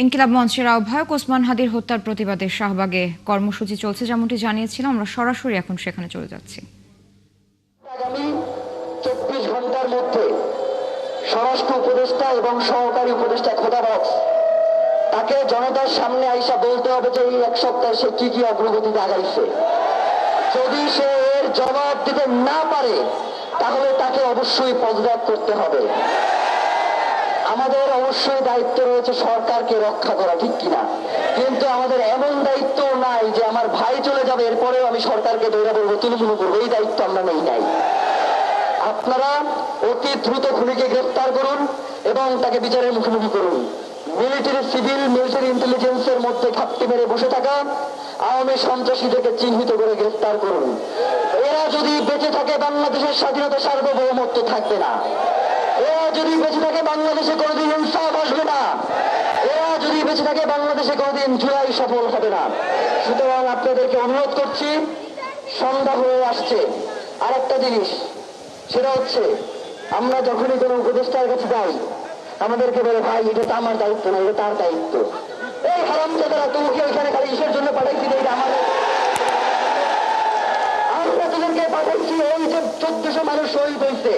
ইনকিলাব মঞ্চের আহ্বায়ক ওসমান হাদির হত্যার প্রতিবাদে শাহবাগে কর্মসূচি চলছে, যেমনটি জানিয়েছিলাম। আমরা সরাসরি এখন সেখানে চলে যাচ্ছি। আগামী 24 ঘন্টার মধ্যে স্বরাষ্ট্র উপদেষ্টা এবং সহকারী উপদেষ্টা খোদাবক্স তাকে জনতার সামনে আইসা বলতে হবে যে এই এক সপ্তাহে সে কি কি অগ্রগতি দেখাইছে। যদি সে এর জবাব দিতে না পারে তাহলে তাকে অবশ্যই পদত্যাগ করতে হবে। আমাদের অবশ্যই দায়িত্ব রয়েছে সরকারকে রক্ষা করা, ঠিক কিনা? কিন্তু আমাদের এমন দায়িত্ব নাই যে আমার ভাই চলে যাবে এরপরেও আমি সরকারকে দৌড়া বলবো তুলুমুলু করবো, এই দায়িত্ব আমরা নেই নাই। আপনারা অতি দ্রুত খুনিকে গ্রেফতার করুন এবং তাকে বিচারের মুখোমুখি করুন। মিলিটারি সিভিল মিলিটারি ইন্টেলিজেন্সের মধ্যে ঘাপটি মেরে বসে থাকা আওয়ামী সন্ত্রাসীদেরকে চিহ্নিত করে গ্রেফতার করুন। এরা যদি বেঁচে থাকে বাংলাদেশের স্বাধীনতা সার্বভৌমত্ব থাকবে না। এরা যদি বেঁচে থাকে বাংলাদেশে কোনোদিন ইনসাফ আসবে না। এরা যদি বেঁচে থাকে বাংলাদেশে কোনোদিন জুলাই সফল হবে না। সুতরাং আপনাদেরকে অনুরোধ করছি, সন্ধ্যা হয়ে আসছে। আর একটা জিনিস, সেটা হচ্ছে আমরা যখনই কোনো উপদেষ্টার কাছে যাই আমাদেরকে বলে ভাই এটা তো আমার দায়িত্ব না, এটা তার দায়িত্ব। এই হারামজাদারা তোমাকে ওইখানে খালি কিসের জন্য পাঠাইছি? এটা আমাদের, আমরা তোদেরকে পাঠাইছি ওই যে 1400 মানুষ শহীদ হয়েছে